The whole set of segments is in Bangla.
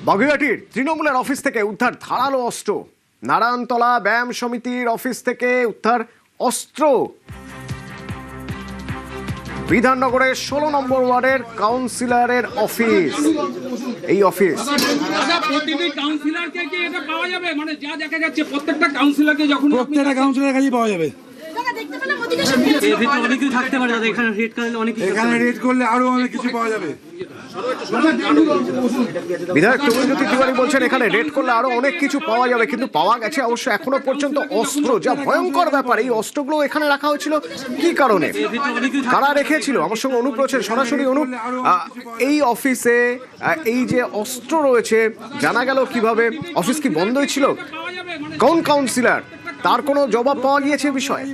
বাগুইআটির তৃণমূলের অফিস থেকে উদ্ধার ধারালো অস্ত্র। নারায়ণতলা ব্যায়াম সমিতির অফিস থেকে উদ্ধার অস্ত্র। বিধাননগরের 16 নম্বর ওয়ার্ডের কাউন্সিলরের অফিস। এই অফিস প্রতিটি কাউন্সিলরকে কি এটা পাওয়া যাবে? মানে যা দেখা যাচ্ছে প্রত্যেকটা কাউন্সিলরকে যখন প্রত্যেকটা কাউন্সিলরের কাছেই পাওয়া যাবে। এখানে রেড করলে আরো অনেক কিছু পাওয়া যাবে। বিধায়ক তরুণজ্যোতি তিওয়ারি বলছেন এখানে রেড করলে আরো অনেক কিছু পাওয়া যাবে, কিন্তু পাওয়া গেছে অবশ্য এখনো পর্যন্ত অস্ত্র। যা ভয়ঙ্কর ব্যাপার, এই অস্ত্রগুলো এখানে রাখা হয়েছিল কি কারণে, কারা রেখেছিল? আমার সঙ্গে অনুপ রয়েছেন সরাসরি। অনুপ, এই অফিসে এই যে অস্ত্র রয়েছে জানা গেল কিভাবে? অফিস কি বন্ধই ছিল? কোন কাউন্সিলর, তার কোনো জবাব পাওয়া গিয়েছে বিষয়ে?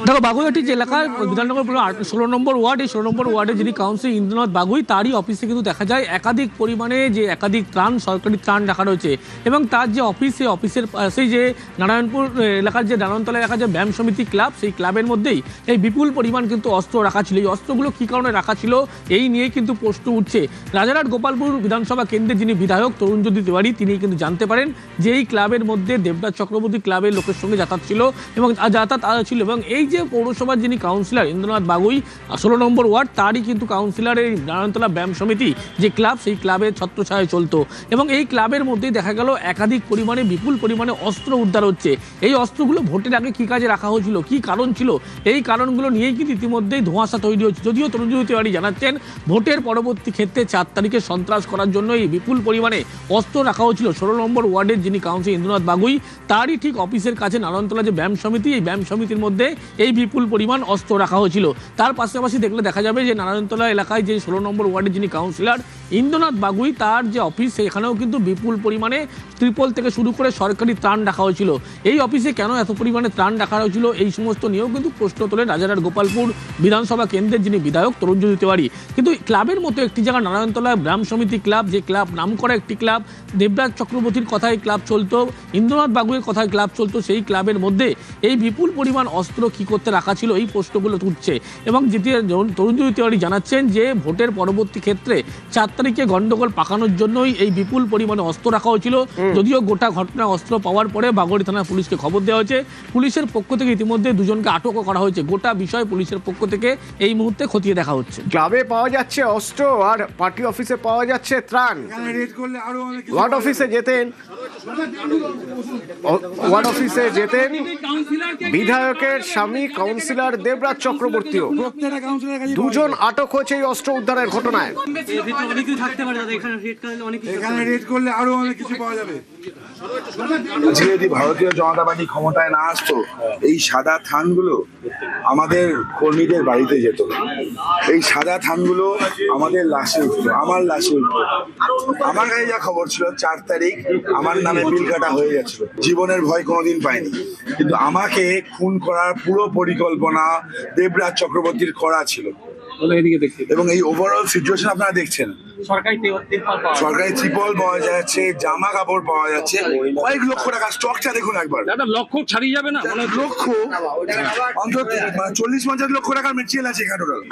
দেখো, বাগুইআটি যে এলাকায় বিধাননগর 16 নম্বর ওয়ার্ড, এই 16 নম্বর ওয়ার্ডে যিনি কাউন্সিলর ইন্দ্রনাথ বাগুই, তারই অফিসে কিন্তু দেখা যায় একাধিক পরিমাণে যে একাধিক ত্রাণ, সরকারি ত্রাণ রাখা রয়েছে। এবং তার যে অফিস, সেই অফিসের সেই যে নারায়ণপুর এলাকার যে নারায়ণতলা এলাকার যে ব্যায়াম সমিতি ক্লাব, সেই ক্লাবের মধ্যেই এই বিপুল পরিমাণ কিন্তু অস্ত্র রাখা ছিল। এই অস্ত্রগুলো কী কারণে রাখা ছিল এই নিয়ে কিন্তু প্রশ্ন উঠছে। রাজারহাট গোপালপুর বিধানসভা কেন্দ্রের যিনি বিধায়ক তরুণজ্যোতি তিওয়ারি, তিনি কিন্তু জানতে পারেন যে এই ক্লাবের মধ্যে দেবরাজ চক্রবর্তী ক্লাবের লোকের সঙ্গে যাতায়াত ছিল এবং যাতায়াত ছিল। এবং এই যে পৌরসভার যিনি কাউন্সিলর ইন্দ্রনাথ বাগুই, 16 নম্বর ওয়ার্ড, তারই কিন্তু কাউন্সিলর এই নারায়ণতলা ব্যায়াম সমিতি যে ক্লাব, সেই ক্লাবের ছত্রছায়ায় চলতো। এবং এই ক্লাবের মধ্যেই দেখা গেল একাধিক পরিমাণে বিপুল পরিমাণে অস্ত্র উদ্ধার হচ্ছে। এই অস্ত্রগুলো ভোটের আগে কী কাজে রাখা হয়েছিল, কী কারণ ছিল, এই কারণগুলো নিয়েই কিন্তু ইতিমধ্যেই ধোঁয়াশা তৈরি হচ্ছে। যদিও তরুণজ্যোতি তিওয়ারি জানাচ্ছেন ভোটের পরবর্তী ক্ষেত্রে 4 তারিখে সন্ত্রাস করার জন্য এই বিপুল পরিমাণে অস্ত্র রাখা হয়েছিল। 16 নম্বর ওয়ার্ডের যিনি কাউন্সিলর ইন্দ্রনাথ বাগুই, তারই ঠিক অফিসের কাছে নারায়ণতলা যে ব্যায়াম সমিতি, এই ব্যায়াম সমিতির মধ্যে এই বিপুল পরিমাণ অস্ত্র রাখা হয়েছিল। তার পাশাপাশি দেখলে দেখা যাবে যে নারায়ণতলা এলাকায় যে 16 নম্বর ওয়ার্ডের যিনি কাউন্সিলর ইন্দ্রনাথ বাগুই, তার যে অফিস, সেখানেও কিন্তু বিপুল পরিমাণে ত্রিপল থেকে শুরু করে সরকারি ত্রাণ রাখা হয়েছিল। এই অফিসে কেন এত পরিমাণে ত্রাণ রাখা হয়েছিল, এই সমস্ত নিয়েও কিন্তু প্রশ্ন তোলেন রাজারহাট গোপালপুর বিধানসভা কেন্দ্রের যিনি বিধায়ক তরুণজ্যোতি তিওয়ারি। কিন্তু ক্লাবের মতো একটি জায়গা নারায়ণতলা ব্যায়াম সমিতি ক্লাব, যে ক্লাব নামকরা একটি ক্লাব, দেবরাজ চক্রবর্তীর কথায় ক্লাব চলতো, ইন্দ্রনাথ বাগুইয়ের কথায় ক্লাব চলতো, সেই ক্লাবের মধ্যে এই বিপুল পরিমাণ অস্ত্র কী করতে রাখা ছিল, এই প্রশ্নগুলো উঠছে। এবং যেটি তরুণজ্যোতি তিওয়ারি জানাচ্ছেন যে ভোটের পরবর্তী ক্ষেত্রে 4 তারিখে গন্ডগোল পাকানোর জন্যই এই বিপুল পরিমাণে অস্ত্র রাখা হয়েছিল। যদিও গোটা ঘটনা অস্ত্র পাওয়ার পরে বাগুইআটি থানা পুলিশকে খবর দেওয়া হয়েছে। পুলিশের পক্ষ থেকে ইতিমধ্যে দুজনকে আটকও করা হয়েছে। গোটা বিষয় পুলিশের পক্ষ থেকে এই মুহূর্তে খতিয়ে দেখা হচ্ছে। ক্লাবে পাওয়া যাচ্ছে অস্ত্র আর পার্টি অফিসে পাওয়া যাচ্ছে ত্রাণ। এখানে রেড করলে আরো অনেক কিছু ওয়ার্ড অফিসে যেতেন, ওয়ার্ড অফিসে যেতেন বিধায়কের স্বামী কাউন্সিলর দেবরাজ চক্রবর্তীও। প্রত্যেকটা কাউন্সিলরের কাছেই দুজন আটক হয়েছে এই অস্ত্র উদ্ধারের ঘটনায়। এখানে রেড করলে আরো অনেক কিছু পাওয়া যাবে। আজকে যদি ভারতীয় জনতা পার্টি ক্ষমতায় না আসতো, এই সাদা থানগুলো আমাদের কর্মীদের বাড়িতে যেত। এই সাদা থানগুলো আমাদের লাশে উঠতো, আমার লাশে উঠতো। আমার কাছে যা খবর ছিল 4 তারিখ আমার নামে বিল কাটা হয়ে গেছিল। জীবনের ভয় কোনোদিন পাইনি, কিন্তু আমাকে খুন করার পুরো পরিকল্পনা দেবরাজ চক্রবর্তীর করা ছিল। এবং এই ওভারঅল সিচুয়েশন আপনারা দেখছেন, সরকারি ত্রিপল পাওয়া যাচ্ছে, জামা কাপড় পাওয়া যাচ্ছে, কয়েক লক্ষ টাকা স্টকটা দেখুন একবার। লক্ষ্য ছাড়িয়ে যাবে না, লক্ষ অন্তত 40-50 লক্ষ টাকার মেটেরিয়াল আছে এখানে টোটাল।